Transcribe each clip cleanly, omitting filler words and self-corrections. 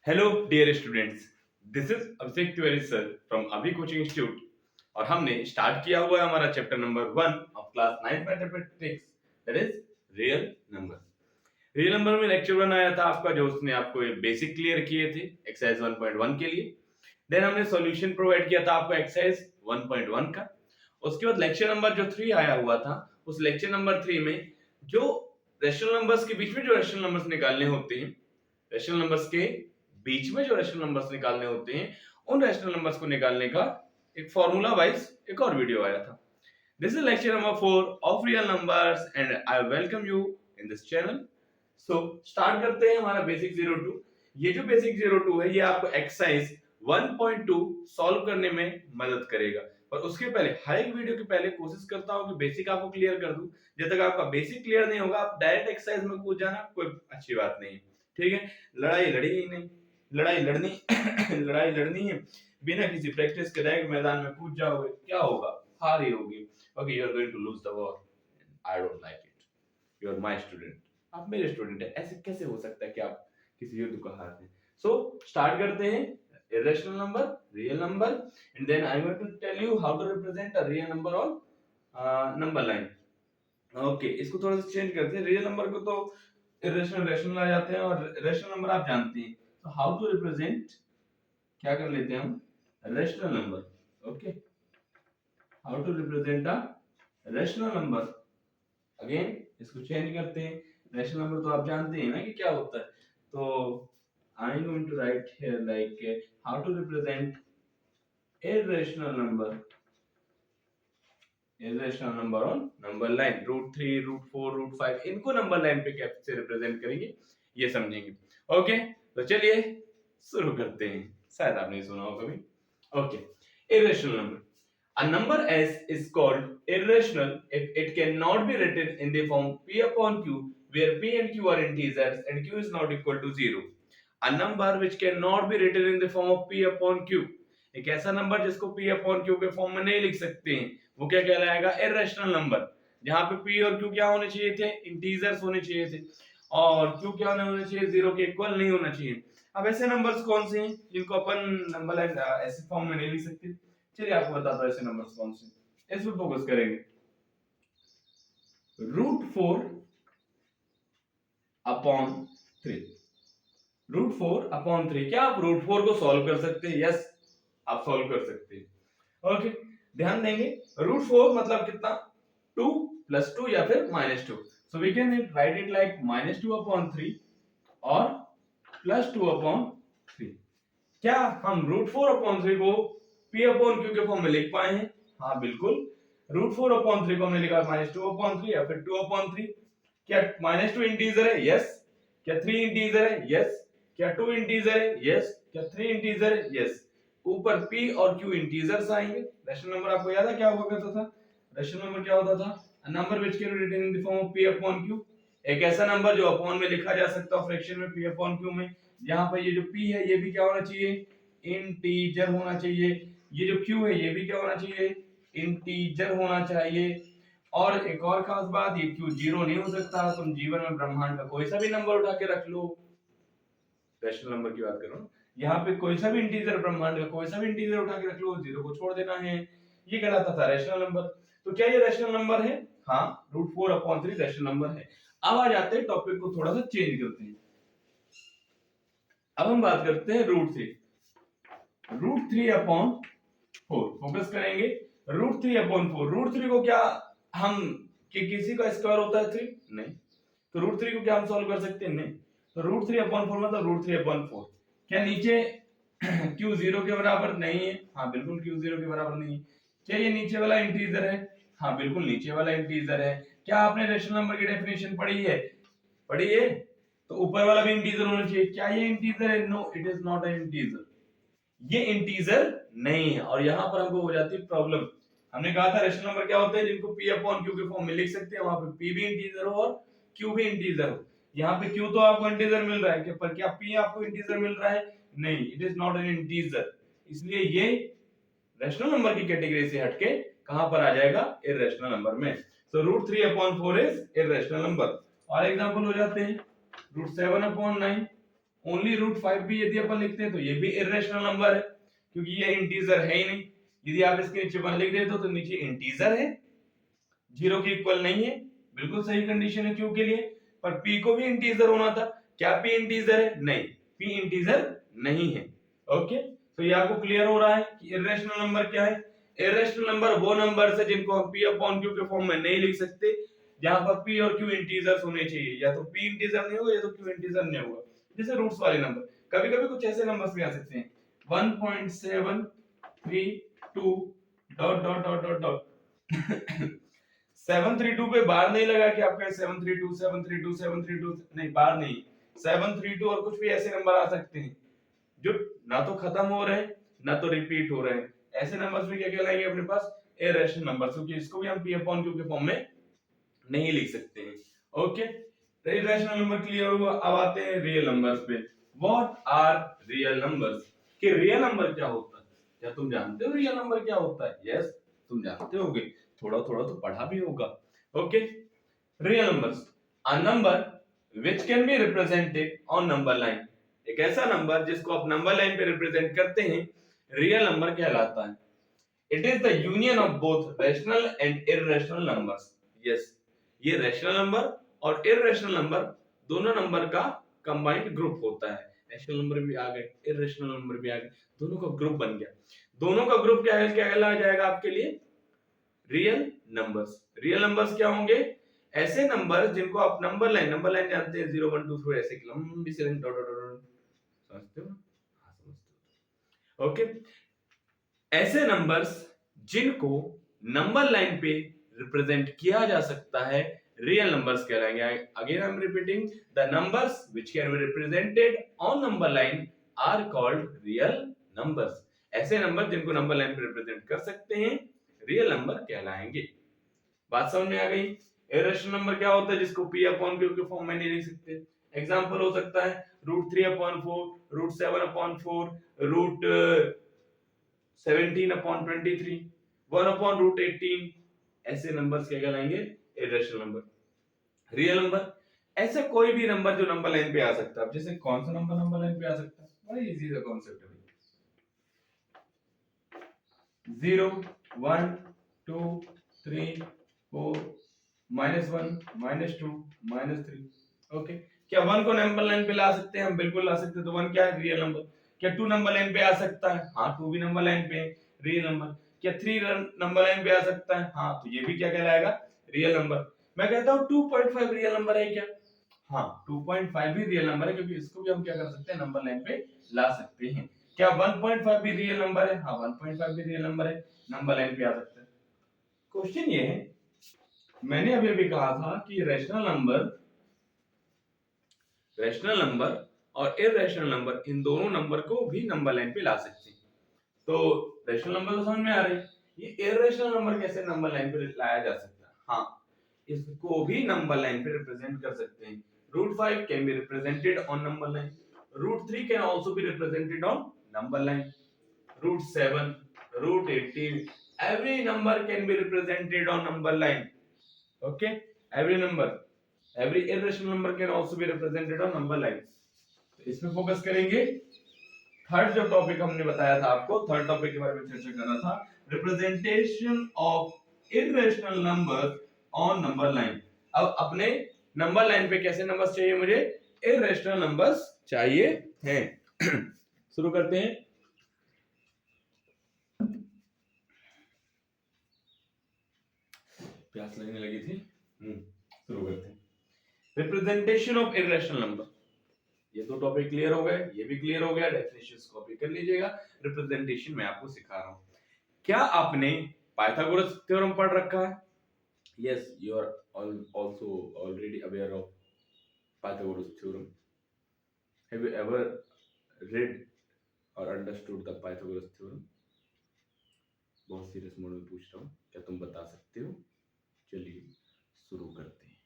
Hello dear students, this is Abhishek Tiwari sir from Abhi coaching institute. और हमने start किया हुआ है हमारा chapter number 1 of class 9 mathematics, that is real number. Real number में लेक्चर 1 आया था आपका, जो उसने आपको बेसिक क्लियर किए थे एक्सरसाइज 1.1 के लिए। देन हमने सॉल्यूशन प्रोवाइड किया था आपको एक्सरसाइज 1.1 का। उसके बाद लेक्चर नंबर जो 3 आया हुआ था, उस लेक्चर नंबर 3 में जो रेशनल नंबर्स के बीच में जो रेशनल नंबर्स निकालने होते हैं, रेशनल नंबर्स के बीच में जो रेशनल नंबर्स निकालने होते हैं, उन रेशनल नंबर्स को निकालने का एक फॉर्मूला वाइज एक और वीडियो आया था। This is lecture number 4 of real numbers and I welcome you in this channel. So start करते हैं हमारा बेसिक 02। ये जो बेसिक 02 है, ये आपको एक्सरसाइज 1.2 सॉल्व करने में मदद करेगा। पर उसके पहले, हर एक वीडियो के पहले कोशिश करता हूं कि बेसिक आपको क्लियर कर दूं। जब तक आपका बेसिक क्लियर नहीं होगा, आप डायरेक्ट एक्सरसाइज में कूद जाना कोई अच्छी बात नहीं है। ठीक है, लड़ाई लड़ी ही नहीं, लड़ाई लड़नी लड़ाई लड़नी है। बिना किसी प्रैक्टिस के डायरेक्ट मैदान में कूद जाओगे, क्या होगा? हार ही होगी। Okay, you are going to lose the war. I don't like it. You are my student, आप मेरे स्टूडेंट है। ऐसे कैसे हो सकता है कि आप किसी युद्ध को हारते हैं? सो स्टार्ट करते हैं। irrational number, real number, and then I'm going to tell you how to represent a real number on number line. Okay, इसको थोड़ा सा चेंज करते हैं। रियल नंबर को तो इरेशनल रेशनल आ जाते हैं, और रेशनल नंबर आप जानते हैं। तो हाउ टू रिप्रेजेंट, क्या कर लेते हैं हम? Rational number. Okay, how to represent a rational number. Again इसको चेंज करते हैं। रेशनल नंबर तो आप जानते हैं ना कि क्या होता है। तो I am going to write here like how to represent irrational number, irrational number on number line। √3, √4, √5 इनको नंबर लाइन पे कैसे रिप्रेजेंट करेंगे, ये समझेंगे। ओके, तो चलिए शुरू करते हैं। शायद आपने सुना हो कभी। Okay, irrational number, a number s is called irrational if it cannot be written in the form p upon q, where p and q are integers and q is not equal to 0। a number which cannot be written in the form of p upon q, एक ऐसा number जिसको p upon q के form में नहीं लिख सकते हैं, वो क्या कहलाएगा? Irrational number. जहां पे p और q क्या होने चाहिए थे? इंटीजर्स होने चाहिए थे, और q क्या होने चाहिए? 0 के इक्वल नहीं होना चाहिए। अब ऐसे नंबर्स कौन से हैं जिनको अपन नंबर लाइन ऐसे फॉर्म में नहीं लिख सकते? चलिए आपको बताता हूं ऐसे नंबर्स कौन से। इस पे फोकस करेंगे। √4 अपॉन 3, √4 अपॉन 3। क्या आप √4 को सॉल्व कर सकते हैं? यस, आप सॉल्व कर सकते हैं। ओके, ध्यान देंगे। √4 मतलब कितना? 2 + 2 या फिर -2। So we can write it like -2/3 और +2/3। क्या हम √4/3 को p/q के फॉर्म में लिख पाए हैं? हाँ बिल्कुल। √4/3 को हमने लिखा -2/3 या फिर 2/3। क्या -2 इंटीजर है? यस। क्या 3 इंटीजर है? यस। क्या 2 इंटीजर है? यस। क्या 3 इंटीजर है? यस। ऊपर p और q इंटीजर्स आएंगे। रेशनल नंबर आपको याद है क्या हुआ करता था? रेशनल नंबर क्या होता था? A number which can be written in the form of p/q, एक ऐसा नंबर जो अपॉन में लिखा जा सकता है फ्रैक्शन में p/q में। यहाँ पर ये जो p है, ये भी क्या होना चाहिए? इंटीजर होना चाहिए। ये जो q है, ये भी क्या होना चाहिए? इंटीजर होना चाहिए। और एक और खास बात, ये q 0 नहीं हो सकता। तुम जीवन में ब्रह्मांड का कोई सा भी नंबर उठा के रख लो, रेशनल नंबर की बात कर रहा हूं, यहाँ पे कोई सा भी इंटीजर, ब्रह्मांड का कोई सा भी इंटीजर उठा के रख लो, 0 को छोड़ देना है, ये कहलाता था रेशनल नंबर। तो क्या ये रेशनल नंबर है? हाँ, √4/3 रेशनल नंबर है। अब आ जाते हैं, टॉपिक को थोड़ा सा चेंज करते हैं। अब हम बात करते हैं √3, √3/4 फोकस करेंगे। √3/4, √3 को क्या हम कि किसी का स्क्वायर होता है 3? नहीं। तो √3 को क्या हम सॉल्व कर सकते हैं? नहीं। तो √3/4 मतलब √3/4। क्या नीचे q 0 के बराबर नहीं है? हाँ बिल्कुल, q 0 के बराबर नहीं है। क्या ये नीचे वाला इंटीजर है? हाँ बिल्कुल, नीचे वाला इंटीजर है। क्या आपने रेशनल नंबर की डेफिनेशन पढ़ी है? पढ़ी है। तो ऊपर वाला भी इंटीजर होना चाहिए। क्या ये इंटीजर है? No, it is not an integer. ये इंटीजर नहीं है, और यहां पर हमको हो जाती है प्रॉब्लम। हमने कहा था रेशनल नंबर क्या होते हैं जिनको p/q के फॉर्म में लिख सकते हैं, वहां पे p भी इंटीजर हो और q भी इंटीजर हो। यहाँ पे q तो आपको इंटीजर मिल रहा है, पर क्या p आपको इंटीजर मिल रहा है? नहीं, it is not an integer. इसलिए ये रेशनल नंबर की कैटेगरी से हटके कहां पर आ जाएगा? इरेशनल नंबर में। सो √3/4 इज इरेशनल नंबर। और एग्जांपल हो जाते हैं, √7/9, ओनली रूट 5 भी यदि अपन लिखते हैं तो ये भी इरेशनल नंबर है, क्योंकि ये इंटीजर है ही नहीं। यदि आप इसके नीचे 1 लिख देते हो तो नीचे इंटीजर है, 0 के इक्वल नहीं है। बिल्कुल सही कंडीशन है क्यू के लिए, पर पी को भी इंटीजर होना था। क्या पी इंटीजर है? नहीं, पी इंटीजर नहीं है। ओके, तो ये आपको क्लियर हो रहा है कि इरेशनल नंबर क्या है। इरेशनल नंबर वो नंबर है जिनको हम पी अपॉन क्यू के फॉर्म में नहीं लिख सकते, जहां पर पी और क्यू इंटीजर्स होने चाहिए। या तो पी इंटीजर नहीं होगा या तो क्यू इंटीजर नहीं होगा। जैसे रूट्स वाले नंबर, कभी कभी कुछ ऐसे नंबर्स भी आ सकते हैं 1.732 dot dot dot dot dot 732 पे बार नहीं लगा कि आपका 732 732 732 नहीं, बार नहीं, 732 और कुछ भी ऐसे नंबर आ सकते हैं जो ना तो खत्म हो रहे हैं ना तो रिपीट हो रहे हैं। ऐसे नंबर्स भी क्या कहलाएंगे अपने पास? इरेशनल नंबर्स, क्योंकि इसको भी हम p अपॉन q के फॉर्म में नहीं लिख सकते हैं। ओके, तो इरेशनल नंबर क्लियर हुआ। अब आते हैं रियल नंबर्स पे। What are real numbers? कि रियल नंबर क्या होता है? क्या तुम जानते हो रियल नंबर क्या होता है? यस, तुम जानते होगे, थोड़ा थोड़ा तो पढ़ा भी होगा। Okay, real numbers, a number which can be represented on number line. एक ऐसा नंबर जिसको आप नंबर लाइन पे रिप्रेजेंट करते हैं, रियल नंबर कहलाता है। It is the union of both rational and irrational numbers. Yes, ये रैशनल नंबर और इररेशनल नंबर दोनों नंबर का कंबाइंड ग्रुप होता है। रैशनल नंबर भी आ गए, इररेशनल नंबर भी आ गए, दोनों का ग्रुप बन गया। दोनों का ग्रुप क्या है, क्या कहलाया जाएगा आपके लिए? Real numbers. रियल नंबर्स क्या होंगे? ऐसे नंबर जिनको आप नंबर लाइन जानते हैं 0 1 2 3 ऐसे एक लंबी सी लाइन डॉट डॉट डॉट, समझते हो? हाँ, समझते हो। ओके, ऐसे नंबर्स जिनको नंबर लाइन पे रिप्रेजेंट किया जा सकता है, रियल नंबर्स कहलाएंगे। Again I am repeating, the numbers which can be represented on number line are called real numbers. ऐसे नंबर जिनको नंबर लाइन पे रिप्रेजेंट कर सकते हैं, रियल नंबर कहलाएंगे। बात समझ में आ गई? इरेशनल नंबर क्या होता है जिसको p अपॉन q के फॉर्म में नहीं लिख सकते? एग्जांपल हो सकता है √3/4, √7/4, रूट 17/23, 1/√18। ऐसे नंबर्स क्या कहलाएंगे? Irrational number. रियल नंबर, ऐसा कोई भी नंबर जो नंबर लाइन पे आ सकता है। अब जैसे कौन सा नंबर नंबर लाइन पे आ सकता है? बड़ा इजी सा कॉन्सेप्ट है। 0 1 2 3 4 -1 -2 -3। ओके, क्या 1 को नंबर लाइन पे ला सकते हैं? हम बिल्कुल ला सकते हैं। तो 1 क्या है? Real number. क्या 2 नंबर लाइन पे आ सकता है? हाँ, 2 भी नंबर लाइन पे है, रियल नंबर। क्या 3 नंबर लाइन पे आ सकता है? हाँ, तो ये भी क्या कहलाएगा? Real number. मैं कहता हूँ 2.5 रियल नंबर है क्या? हाँ, 2.5 भी रियल नंबर है, क्योंकि इसको भी हम क्या कर सकते हैं? नंबर लाइन पे ला सकते हैं। क्या 1.5 भी रियल नंबर है? हाँ, 1.5 भी रियल नंबर है, नंबर लाइन पे आ सकता है। क्वेश्चन ये है, मैंने अभी अभी कहा था कि रैशनल नंबर और इररेशनल नंबर, इन दोनों नंबर को भी नंबर लाइन पे ला सकते हैं। तो रैशनल नंबर तो समझ में आ रही है, ये इररेशनल नंबर कैसे नंबर लाइन पे लाया जा सकता है? हाँ, इसको भी नंबर लाइन पे रिप्रेजेंट कर सकते हैं। √5 can be represented on number line, √3 can also be represented on number line, √7, √18, every number can be represented on number line. Okay, every number, every irrational number can also be represented on number line. तो इसमें focus करेंगे। Third जो topic हमने बताया था आपको, third topic के बारे में चर्चा कर रहा था, representation of irrational number on number line. अब अपने नंबर लाइन पे कैसे नंबर्स चाहिए मुझे? इरेशनल नंबर्स चाहिए हैं। शुरू करते हैं। प्यास लगने लगी थी। शुरू करते हैं। रिप्रेजेंटेशन ऑफ इरेशनल नंबर, ये दो टॉपिक क्लियर हो गए, ये भी क्लियर हो गया। डेफिनेशंस कॉपी कर लीजिएगा। रिप्रेजेंटेशन मैं आपको सिखा रहा हूं। क्या आपने पाइथागोरस थ्योरम पढ़ रखा है? Yes, you are also already aware of Pythagoras theorem. Have you ever read और अंडरस्टूड द पाइथागोरस थ्योरम? बहुत सीरियस मोड में पूछ रहा हूँ, क्या तुम बता सकते हो? चलिए शुरू करते हैं।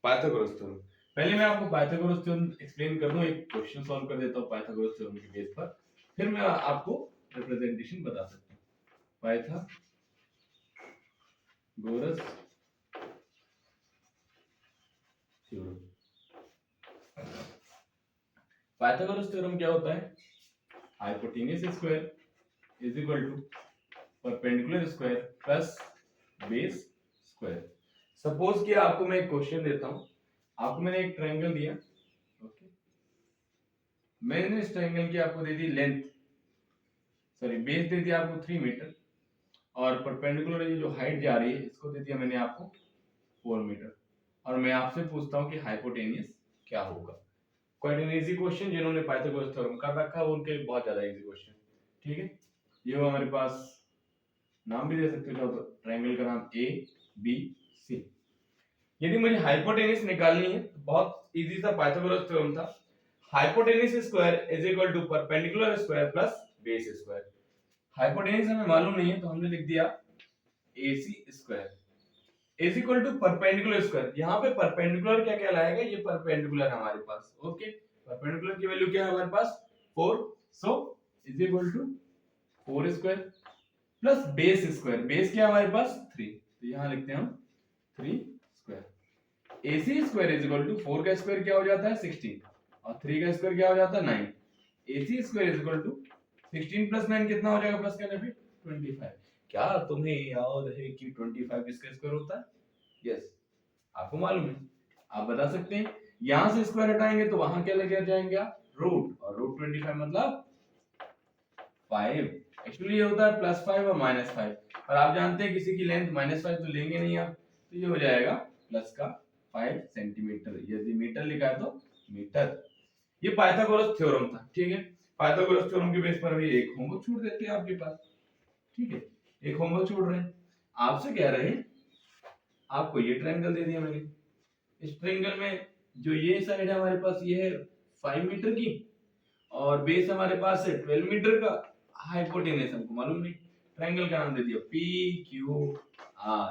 पाइथागोरस थ्योरम, पहले मैं आपको पाइथागोरस थ्योरम एक्सप्लेन कर दूं, एक क्वेश्चन सॉल्व कर देता हूं पाइथागोरस थ्योरम के बेस पर, फिर मैं आपको रिप्रेजेंटेशन बता सकता हूं। पाइथागोरस थ्योरम, पाइथागोरस थ्योरम क्या होता है? Hypotenuse square is equal to perpendicular square plus base square. Suppose कि आपको मैं एक क्वेश्चन देता हूं, आपको मैंने एक ट्रायंगल दिया, ओके, मैंने इस ट्रायंगल की आपको दे दी लेंथ, सॉरी बेस दे दिया आपको 3 मीटर, और परपेंडिकुलर ये जो हाइट जा रही है इसको दे दिया मैंने आपको 4 मीटर, और मैं आपसे पूछता हूं कि हाइपोटेन्यूज क्या होगा। क्वाइट एन इजी क्वेश्चन, जिन्होंने पाइथागोरस थ्योरम कर रखा है उनके लिए बहुत ज्यादा इजी क्वेश्चन। ठीक है, ये हो हमारे पास, नाम भी दे सकते हो ट्रायंगल का नाम ए बी सी। यदि मुझे हाइपोटेन्यूज निकालनी है तो बहुत इजी सा पाइथागोरस थ्योरम था, hypotenuse square is equal to perpendicular square plus base square. Hypotenuse हमें मालूम नहीं है तो हमने लिख दिया AC square is equal to perpendicular square. यहाँ पे परपेंडिकुलर क्या कहलाएगा, ये परपेंडिकुलर हमारे पास, ओके, परपेंडिकुलर की वैल्यू क्या है हमारे पास 4, so is equal to 4 square plus base square, base क्या है हमारे पास 3, तो यहाँ लिखते हैं हम 3 square. AC square is equal to 4 का स्क्वायर क्या हो जाता है 16, और 3 का स्क्वायर क्या हो जाता है 9। AC square is equal to 16 plus 9 कितना हो जाएगा, प्लस करने पे 25। क्या तुम्हें याद है कि 25 किसका स्क्वायर होता है? यस, आपको मालूम है, आप बता सकते हैं। यहां से स्क्वायर हटाएंगे तो वहां क्या लेकर जाएंगे आप, रूट, और रूट 25 मतलब 5। एक्चुअली ये होता है +5 और -5, और आप जानते हैं किसी की लेंथ -5 तो लेंगे नहीं आप, तो ये हो जाएगा प्लस का 5 सेंटीमीटर, यदि मीटर लिखा है तो मीटर। ये पाइथागोरस थ्योरम था। ठीक है, पाइथागोरस थ्योरम के बेस पर भी एक होमवर्क छूट देते हैं आपके पास। ठीक है, एक होमवर्क छूट रहे हैं, आपसे कह रहे हैं, आपको ये ट्रायंगल दे दिया मैंने, इस ट्रायंगल में जो ये साइड है हमारे पास ये है 5 मीटर की, और बेस हमारे पास है 12 मीटर का, हाइपोटेन्यूज हमको मालूम नहीं, ट्रायंगल का नाम दे दिया PQR।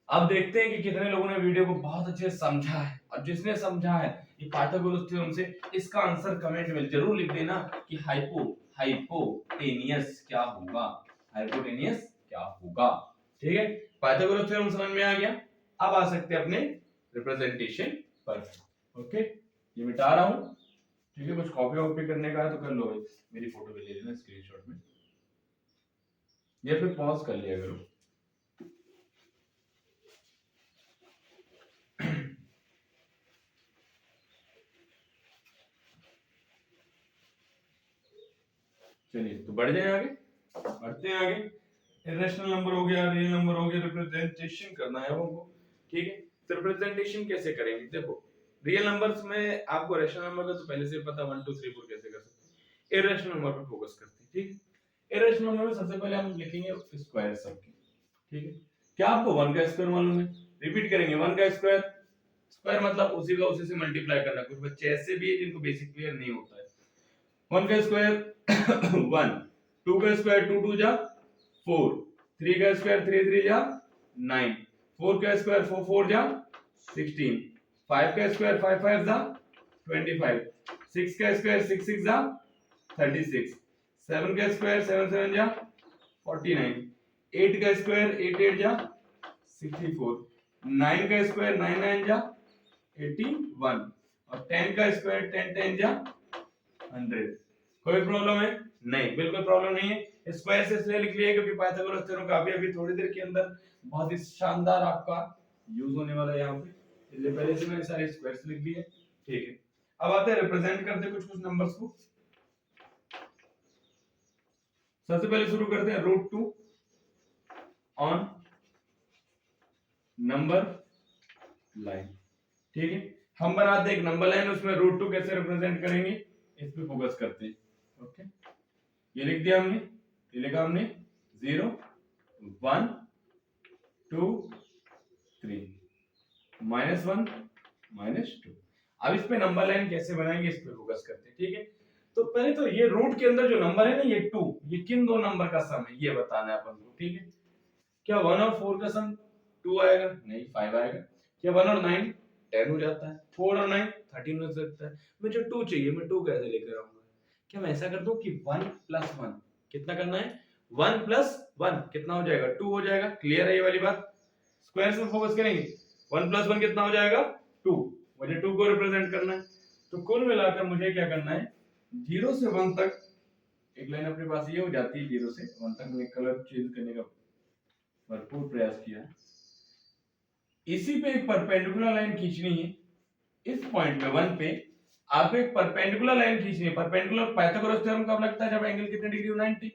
अब देखते हैं कि कितने लोगों ने वीडियो को बहुत अच्छे से समझा है, और जिसने समझा है ये पाइथागोरस थ्योरम से, इसका आंसर कमेंट में जरूर लिख देना कि हाइपोटेनियस क्या होगा, हाइपोटेनियस क्या होगा। ठीक है, पाइथागोरस थ्योरम समझ में आ गया। अब आ सकते हैं अपने रिप्रेजेंटेशन पर। ओके, ये मिटा रहा हूं। ठीक है, कुछ कॉपी वॉपी करने का है तो कर लो भाई, मेरी फोटो भी ले लेना स्क्रीनशॉट में, या फिर पॉज कर लिया करो। चलिए तो बढ़ जाए आगे, बढ़ते हैं आगे। इरेशनल नंबर हो गया, रियल नंबर हो गया, रिप्रेजेंटेशन करना है हमको। ठीक है, तो रिप्रेजेंटेशन कैसे करेंगे, देखो रियल नंबर्स में आपको रेशनल नंबर का तो पहले से पता 1 2 3 4 कैसे कर सकते हैं, इरेशनल नंबर पर फोकस करते हैं। ठीक है, इरेशनल नंबर में सबसे पहले हम लिखेंगे स्क्वायर सबके। ठीक है, क्या आपको 1 का स्क्वायर मालूम है, रिपीट करेंगे 1 का स्क्वायर, स्क्वायर मतलब उसी का उसी से मल्टीप्लाई करना। कुछ बच्चे ऐसे भी है जिनको बेसिक क्लियर नहीं होता है। 1 का स्क्वायर 1, 2 का स्क्वायर 2 2 जा 4, 3 का स्क्वायर 3 3 जा 9, 4 का स्क्वायर 4 4 जा 16, 5 का स्क्वायर 5 5 जा 25, 6 का स्क्वायर 6 6 जा 36, 7 का स्क्वायर 7 7 जा 49, 8 का स्क्वायर 8 8 जा 64, 9 का स्क्वायर 9 9 जा 81, और 10 का स्क्वायर 10 10 जा 100। कोई प्रॉब्लम है? नहीं, बिल्कुल प्रॉब्लम नहीं है। स्क्वायर से इसलिए लिख लिया क्योंकि पाइथागोरस थ्योरम का अभी थोड़ी देर के अंदर बहुत ही शानदार आपका यूज होने वाला है यहाँ पे, इसलिए पहले से मैंने सारे स्क्वायर्स लिख दिए। ठीक है, अब आते हैं रिप्रेजेंट करते हैं कुछ कुछ नंबर्स को। सबसे पहले शुरू करते हैं √2 ऑन नंबर लाइन। ठीक है, हम बनाते हैं एक नंबर लाइन, उसमें √2 कैसे रिप्रेजेंट करेंगे इस पे फोकस करते हैं। ओके, ये लिख दिया हमने, ये लिखा हमने 0 1 2 3 -1 -2। अब इस पे नंबर लाइन कैसे बनाएंगे इस पे फोकस करते हैं। ठीक है, तो पहले तो ये रूट के अंदर जो नंबर है ना ये 2, ये किन दो नंबर का सम है ये बताना है अपन को। ठीक है, क्या 1 और 4 का सम 2 आएगा? नहीं, 5 आएगा। क्या 1 और 9 10 हो जाता है, 4 और 9 13 हो सकता है। मुझे 2 चाहिए, मैं 2 कैसे लेकर आऊंगा? क्या मैं ऐसा कर दूं कि 1 + 1 कितना करना है, 1 + 1 कितना हो जाएगा 2 हो जाएगा। क्लियर है ये वाली बात? स्क्वायर से फोकस करेंगे, 1 + 1 कितना हो जाएगा 2, मुझे 2 को रिप्रेजेंट करना है। तो कुल मिलाकर मुझे क्या करना है, 0 से 1 तक एक लाइन अपने पास ये हो जाती है, 0 से 1 तक मैंने कलर चेंज करने का भरपूर प्रयास किया। इसी पे एक परपेंडिकुलर लाइन खींचनी है, इस पॉइंट पे 1 पे आपको एक परपेंडिकुलर लाइन खींचनी है। परपेंडिकुलर पाइथागोरस थ्योरम कब लगता है, जब एंगल कितने डिग्री हो, 90।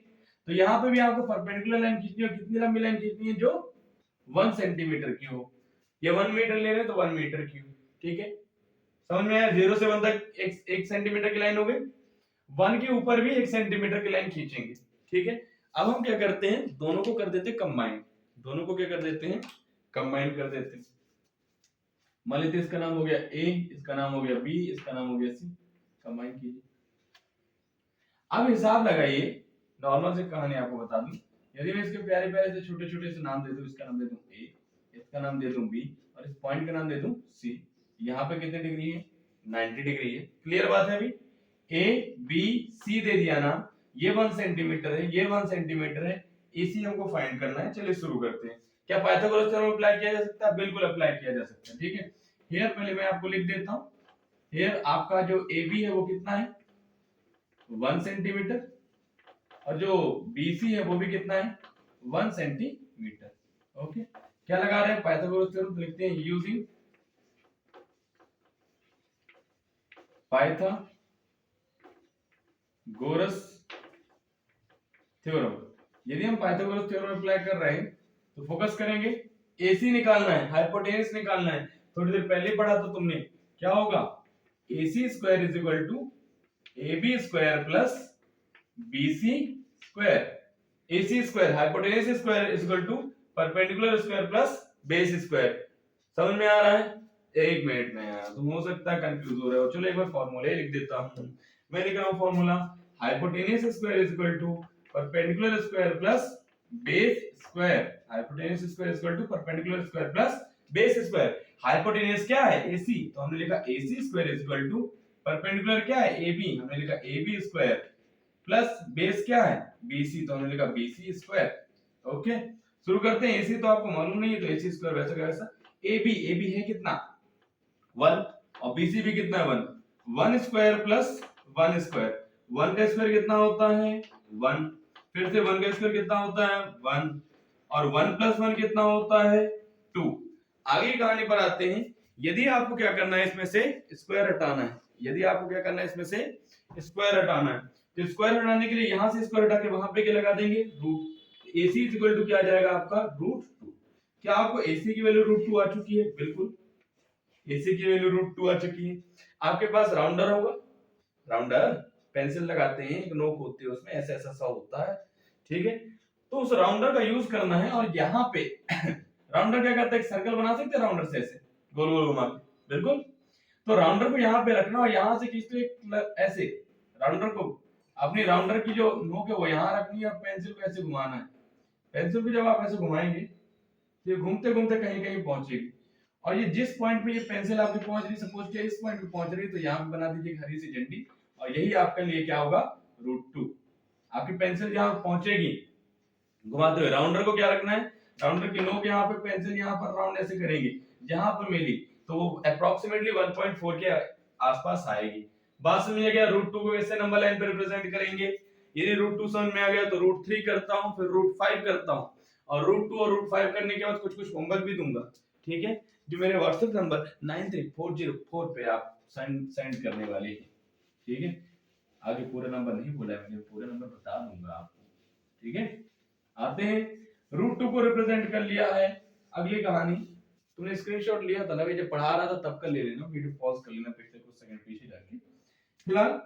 तो यहाँ पे भी आपको परपेंडिकुलर लाइन खींचनी है, कितनी लंबी लाइन खींचनी है, जो 1 सेंटीमीटर की हो। ये 1 मीटर ले रहे हैं तो 1 मीटर की हो, ठीक है, समझ में आया। 0 से 1 तक एक सेंटीमीटर की लाइन हो गई, 1 के ऊपर भी 1 सेंटीमीटर की लाइन खींचेंगे, ठीक है। अब हम क्या करते हैं, दोनों को कर देते हैं कंबाइन, दोनों को क्या कर देते हैं, कंबाइन कर देते हैं। मान लेते इसका नाम हो गया ए, इसका नाम हो गया बी, इसका नाम हो गया सी, कंबाइन कीजिए। अब हिसाब लगाइए, नॉर्मल से कहानी आपको बता दूं, यदि मैं इसके प्यारे प्यारे से छोटे छोटे से नाम दे दूं, इसका नाम दे दूं ए, इसका नाम दे दूं बी, और इस पॉइंट का नाम दे दूं सी, यहाँ पे कितने डिग्री है, 90 डिग्री है। क्लियर बात है अभी, ए बी सी दे दिया नाम, ये 1 सेंटीमीटर है, ये 1 सेंटीमीटर है, इसी हमको फाइंड करना है। चलिए शुरू करते हैं। क्या पाइथागोरस थ्योरम अप्लाई किया जा सकता है? बिल्कुल अप्लाई किया जा सकता है, ठीक है। हियर पहले मैं आपको लिख देता हूं, हियर आपका जो ए बी है वो कितना है, 1 सेंटीमीटर, और जो BC है वो भी कितना है, 1 सेंटीमीटर। ओके, क्या लगा रहे हैं, पाइथागोरस थ्योरम। तो लिखते हैं यूजिंग पाइथागोरस थ्योरम। यदि हम पाइथागोरस थ्योरम अप्लाई कर रहे हैं तो फोकस करेंगे, AC निकालना है, हाइपोटेनस निकालना है। थोड़ी देर पहले पढ़ा तो तुमने, क्या होगा, AC square is equal to AB square plus BC square. AC square hypotenuse square is equal to perpendicular square plus base square. समझ में आ रहा है? एक मिनट में यार, तुम हो सकता है कंफ्यूज हो रहे हो। चलो एक बार फॉर्मूला लिख देता हूं। मैं लिख रहा हूं formula, hypotenuse square is equal to perpendicular square plus base square. Hypotenuse square is equal to perpendicular square plus base square. Hypotenuse क्या है, AC, तो हमने लिखा AC square is equal to perpendicular क्या है, AB, हमने लिखा AB स्क्वायर प्लस बेस क्या है, BC, तो हमने लिखा BC स्क्वायर। ओके, शुरू करते हैं। AC तो आपको मालूम नहीं है, तो AC स्क्वायर वैसा का वैसा। AB है कितना, 1, और BC भी कितना है, 1। 1 स्क्वायर प्लस 1 स्क्वायर, 1 का स्क्वायर कितना होता है, 1, फिर से 1 का स्क्वायर कितना होता है, 1, और 1 प्लस 1 कितना होता है, 2। आगे की कहानी पर आते हैं। यदि आपको क्या करना है, इसमें से स्क्वायर हटाना है, यदि आपको क्या करना है, इसमें से स्क्वायर हटाना है, तो स्क्वायर हटाने के लिए यहां से स्क्वायर हटा के वहां पे क्या लगा देंगे, root. AC is equal to क्या आ जाएगा आपका, √2। क्या आपको AC की वैल्यू √2 आ चुकी है? बिल्कुल, AC की वैल्यू √2 आ चुकी है। आपके पास राउंडर होगा, राउंडर पेंसिल लगाते हैं, एक नोक होती है उसमें, ऐसा ऐसा सा होता है, ठीक है। तो उस राउंडर का यूज करना है, और यहाँ पे राउंडर क्या करता है, एक सर्कल बना सकते हैं राउंडर से, ऐसे गोल गोल घुमा के, बिल्कुल। तो राउंडर को यहाँ पे रखना, और यहाँ से खींचते ऐसे राउंडर को, अपनी राउंडर की जो नोक है वो यहाँ रखनी है, और पेंसिल को ऐसे घुमाना है। पेंसिल को जब आप ऐसे घुमाएंगे तो ये घूमते घूमते कहीं कहीं पहुंचेगी, और ये जिस पॉइंट पे ये पेंसिल आपकी पहुंच रही, सपोज कि इस पॉइंट पे पहुंच रही है, तो यहाँ पे बना दीजिए हरी सी झंडी, और यही आपके लिए क्या होगा, √2। आपकी पेंसिल जहां पहुंचेगी घुमाते हुए, राउंडर को क्या रखना है, राउंडर की नोक यहाँ पे, पेंसिल यहाँ पर राउंड ऐसे करेंगे, जहां पर मिली तो वो अप्रोक्सीमेटली 1.4 के आसपास आएगी। बात समझ आ गया? √2 को ऐसे नंबर लाइन पे रिप्रेजेंट करेंगे। यदि √2 समझ में आ गया तो √3 करता हूं, फिर √5 करता हूं, और √2 और √5 करने के बाद कुछ कुछ होमवर्क भी दूंगा, ठीक है, जो मेरे व्हाट्सएप नंबर 93404 पे आप सेंड करने वाले हैं, ठीक है। आगे पूरा नंबर नहीं बोला है मैंने, पूरा नंबर बता दूंगा आपको, ठीक है। आते हैं, √2 को रिप्रेजेंट कर लिया है। अगली कहानी, तुमने स्क्रीनशॉट लिया था ना, जब पढ़ा रहा था तब कर ले लेना, वीडियो पॉज कर लेना, पिछले कुछ सेकंड पीछे जाके। फिलहाल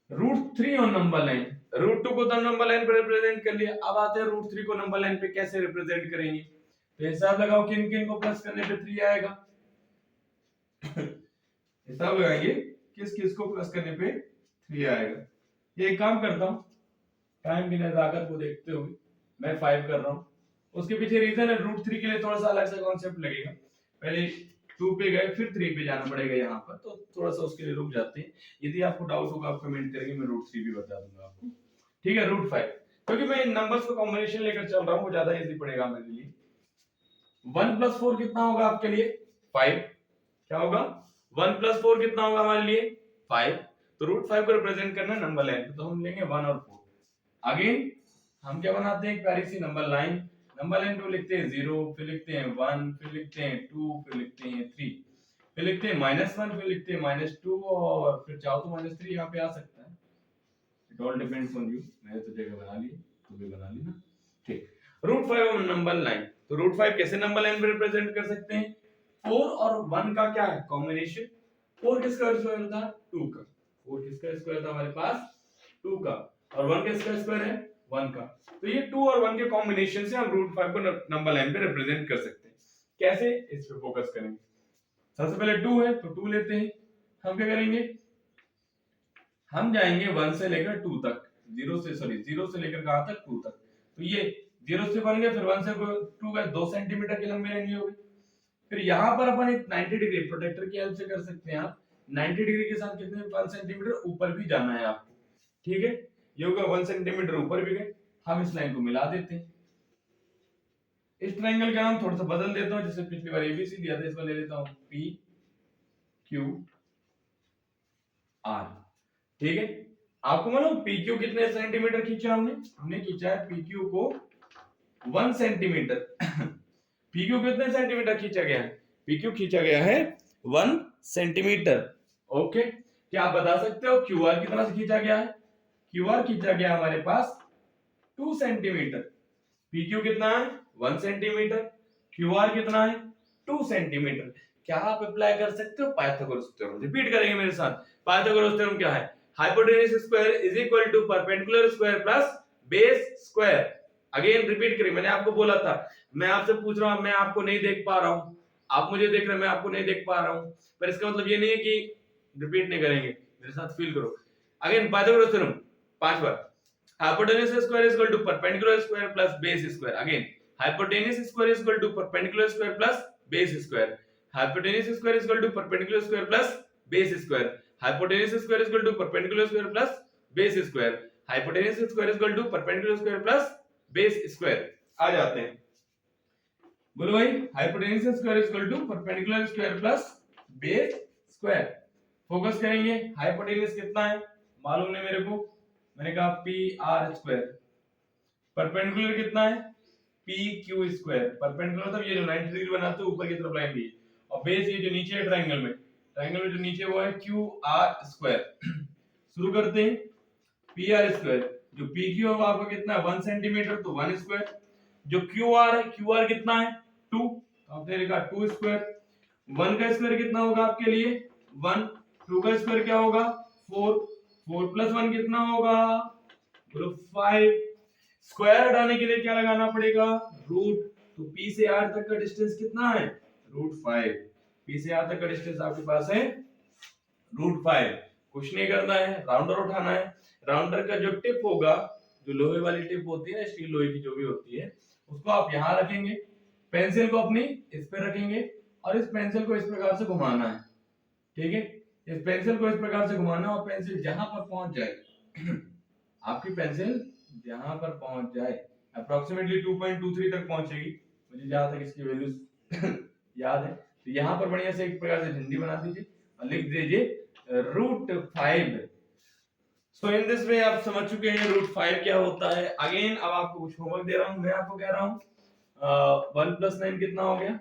√3 ऑन नंबर लाइन, √2 को तो नंबर लाइन पे रिप्रेजेंट कर लिया। अब आते हैं √3 को नंबर लाइन पे कैसे रिप्रेजेंट करेंगे। तो हिसाब लगाओ, किन किन को प्लस करने पे 3 आएगा हिसाब लगाएंगे, किस किस को प्लस करने पे 3 आएगा। ये एक काम करता हूं, टाइम की नजाकत को देखते हुए मैं 5 कर रहा हूं। उसके पीछे रीजन है, √3 के लिए थोड़ा सा अलग सा कॉन्सेप्ट लगेगा। पहले 2 पे गए, फिर 3 पे जाना पड़ेगा यहाँ पर, तो थोड़ा सा उसके लिए रुक जाते हैं। यदि आपको डाउट होगा आप कमेंट करेंगे, मैं √3 भी बता दूंगा आपको, ठीक है। √5, क्योंकि मैं इन नंबर्स को कॉम्बिनेशन लेकर चल रहा हूँ, वो ज्यादा इजी पड़ेगा मेरे लिए। 1 + 4 कितना होगा आपके लिए, 5। क्या होगा, 1 प्लस 4 कितना होगा हमारे लिए 5, तो रूट 5 को रिप्रेजेंट करना है नंबर लाइन पे, तो हम लेंगे 1 और 4। अगेन हम क्या बनाते हैं, एक प्यारी सी नंबर लाइन, नंबर लाइन को लिखते हैं 0, फिर लिखते हैं 1, फिर लिखते हैं 2, फिर लिखते हैं 3, फिर लिखते हैं -1, फिर लिखते हैं -2, और फिर चाहो तो -3 यहाँ पे आ सकता है, it all depends on you. मैंने तो जगह बना ली, तू भी बना ली ना, ठीक। रूट 5 नंबर लाइन, तो रूट 5 कैसे नंबर लाइन पे रिप्रेजेंट कर सकते हैं, 4 और 1 का क्या है कॉम्बिनेशन, 4 किसका स्क्वायर था 2 का, 4 किसका स्क्वायर था हमारे पास 2 का, और 1 किसका स्क्वायर है 1 का, तो ये 2 और 1 के कॉम्बिनेशन से हम रूट 5 को नंबर लाइन पे रिप्रेजेंट कर सकते हैं। कैसे, इस पे फोकस करेंगे। सबसे पहले 2 है तो 2 लेते हैं, हम क्या करेंगे, हम जाएंगे 1 से लेकर 2 तक, 0 से लेकर कहां तक 2 तक, तो ये 0 से 1 गए, फिर 1 से 2 गए, 2 सेंटीमीटर की लंबी लाइन होगी। फिर यहाँ पर अपन एक 90 डिग्री प्रोटेक्टर की हेल्प से कर सकते हैं आप, 90 डिग्री के साथ कितने 1 सेंटीमीटर ऊपर भी जाना है आपको, ठीक है, ये होगा 1 सेंटीमीटर ऊपर भी गए, हम इस लाइन को मिला देते हैं। इस ट्रायंगल का नाम थोड़ा सा बदल देता हूं, जैसे पिछली बार एबीसी दिया था, इस बार ले लेता हूं पी क्यू आर, ठीक है। आपको मालूम पी क्यू कितने सेंटीमीटर खींचा हमने खींचा है पी क्यू को 1 सेंटीमीटर पी क्यू कितने सेंटीमीटर खींचा गया है, पी क्यू खींचा गया है 1 सेंटीमीटर, ओके। क्या आप बता सकते हो क्यू आर कितना से खींचा गया है, क्यू आर खींचा गया हमारे पास 2 सेंटीमीटर, पी क्यू कितना है 1 सेंटीमीटर, क्यू आर कितना है 2 सेंटीमीटर। क्या आप अप्लाई कर सकते हो पाइथागोरस थ्योरम, रिपीट करेंगे मेरे साथ, पाइथागोरस थ्योरम क्या है, hypotenuse square is equal to perpendicular square plus base square. Again repeat करिए, मैंने आपको बोला था, मैं आपसे पूछ रहा हूं, मैं आपको नहीं देख पा रहा हूं, आप मुझे देख रहे हैं, मैं आपको नहीं देख पा रहा हूं, पर इसका मतलब ये नहीं है कि रिपीट नहीं करेंगे, मेरे साथ फील करो। Again Pythagoras theorem 5 bar, hypotenuse square is equal to perpendicular square plus base square. Again, hypotenuse square is equal to perpendicular square plus base square. Hypotenuse square is equal to perpendicular square plus base square. Hypotenuse square is equal to perpendicular square plus base square. Hypotenuse square is equal to perpendicular square plus base square. आ जाते हैं, बोलो भाई, hypotenuse square is equal to perpendicular square plus base square. Focus करेंगे, hypotenuse कितना है मालूम नहीं मेरे को, मैंने कहा पी आर स्क्वायर, परपेंडिकुलर कितना है पी क्यू स्क्वायर, परपेंडिकुलर मतलब ये जो 90 डिग्री बनाते हैं ऊपर की तरफ लाइन भी, और बेस ये जो नीचे है ट्रायंगल में जो नीचे वो है क्यू आर स्क्वायर। शुरू करते हैं, पी आर स्क्वायर, जो पी क्यू है आपका कितना है 1 सेंटीमीटर, तो 1 स्क्वायर, जो क्यू आर है, क्यू आर कितना है 2, तो आपने लिखा 2 स्क्वायर, 1 का स्क्वायर कितना होगा आपके लिए 1, 2 का स्क्वायर क्या होगा 4, 4 प्लस 1 कितना होगा बोलो 5, स्क्वायर हटाने के लिए क्या लगाना पड़ेगा रूट, तो P से R तक का डिस्टेंस कितना है √5, P से R तक का डिस्टेंस आपके पास है √5। कुछ नहीं करना है, राउंडर उठाना है, राउंडर का जो टिप होगा, जो लोहे वाली टिप होती है, स्टील लोहे की जो भी होती है, उसको आप यहाँ रखेंगे, पेंसिल को अपनी इस पे रखेंगे, और इस पेंसिल को इस प्रकार से घुमाना है, ठीक है, इस पेंसिल को इस प्रकार से घुमाना, और पेंसिल जहां पर पहुंच जाए आपकी पेंसिल जहां पर पहुंच जाए, अप्रोक्सीमेटली 2.23 तक पहुंचेगी, मुझे जहां तक इसकी वैल्यूज याद है, तो यहां पर बढ़िया से एक प्रकार से झंडी बना दीजिए और लिख दीजिए √5। सो इन दिस वे आप समझ चुके हैं √5 क्या होता है। अगेन अब आपको कुछ होमवर्क दे रहा हूं, मैं आपको कह रहा हूं 1 + 9 कितना हो गया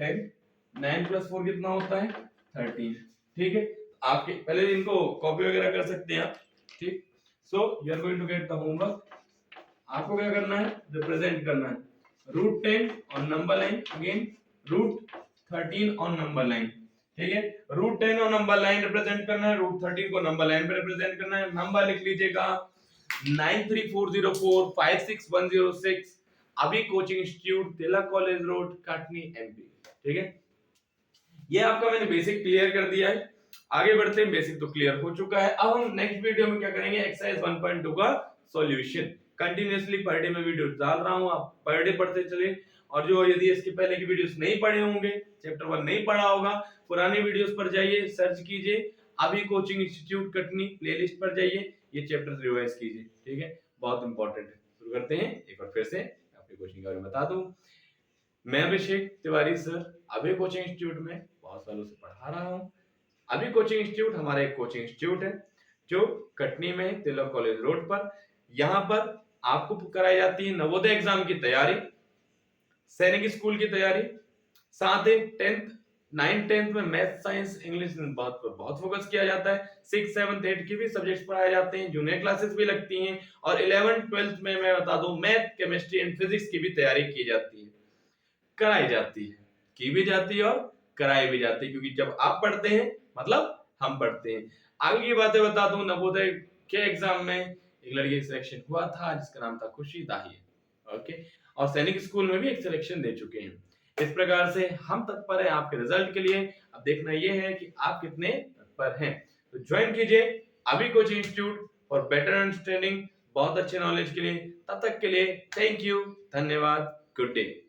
10, 9 + 4 कितना होता है 13, ठीक है। आपके पहले इनको कॉपी वगैरह कर सकते हैं आप, ठीक। So you are going to get the homework, आपको क्या करना है रिप्रेजेंट करना है √10 on number line, again √13 on number line, ठीक है। √10 ऑन नंबर लाइन रिप्रेजेंट करना है, √13 को नंबर लाइन पे रिप्रेजेंट करना है। नंबर लिख लीजिएगा 9340456106, अभी कोचिंग इंस्टीट्यूट, तिलक कॉलेज रोड, कटनी, एमपी, ठीक है। ये आपका मैंने बेसिक क्लियर कर दिया है, आगे बढ़ते हैं, बेसिक तो क्लियर हो चुका है। अब हम नेक्स्ट वीडियो में क्या करेंगे, एक्सरसाइज 1.2 का सॉल्यूशन। कंटिन्यूअसली पर डे में वीडियो डाल रहा हूं, आप पर डे पढ़ते चले, और जो यदि इसके पहले की वीडियोस नहीं पढ़े होंगे, चैप्टर 1 नहीं पढ़ा होगा, पुरानी वीडियोस पर जाइए, सर्च कीजिए अभी कोचिंग इंस्टीट्यूट कटनी, प्लेलिस्ट पर जाइए, ये चैप्टर रिवाइज कीजिए, ठीक है, बहुत इंपॉर्टेंट है। शुरू करते हैं, एक बार फिर से आपकी कोचिंग के बारे में बता दूं, मैं अभिषेक तिवारी सर अभी कोचिंग इंस्टीट्यूट में बहुत सालों से पढ़ा रहा हूँ, अभी कोचिंग इंस्टीट्यूट हमारा एक कोचिंग इंस्टीट्यूट है जो कटनी में है, तिलक कॉलेज रोड पर। यहाँ पर आपको कराई जाती है नवोदय एग्जाम की तैयारी, सैनिक स्कूल की तैयारी, साथ ही 10th 9th 10th में मैथ साइंस इंग्लिश बहुत फोकस किया जाता है। 6th 7th 8th की भी सब्जेक्ट्स पढ़ाए जाते हैं, जूनियर क्लासेस भी लगती हैं, और 11th 12th में मैं बता दूं मैथ केमिस्ट्री एंड फिजिक्स की भी तैयारी की जाती है, कराई जाती है, की भी जाती है और कराई भी जाती है, क्योंकि जब आप पढ़ते हैं मतलब हम पढ़ते हैं। आगे की बातें बता दूं, नवोदय के एग्जाम में एक लड़की का सिलेक्शन हुआ था जिसका नाम था खुशी दाहिया, ओके, और सैनिक स्कूल में भी एक सिलेक्शन दे चुके हैं। इस प्रकार से हम तत्पर हैं आपके रिजल्ट के लिए। अब देखना यह है कि आप कितने तत्पर हैं। तो ज्वाइन कीजिए अभी coaching institute for better understanding, बहुत अच्छे नॉलेज के लिए। तब तक के लिए थैंक यू, धन्यवाद, गुड डे।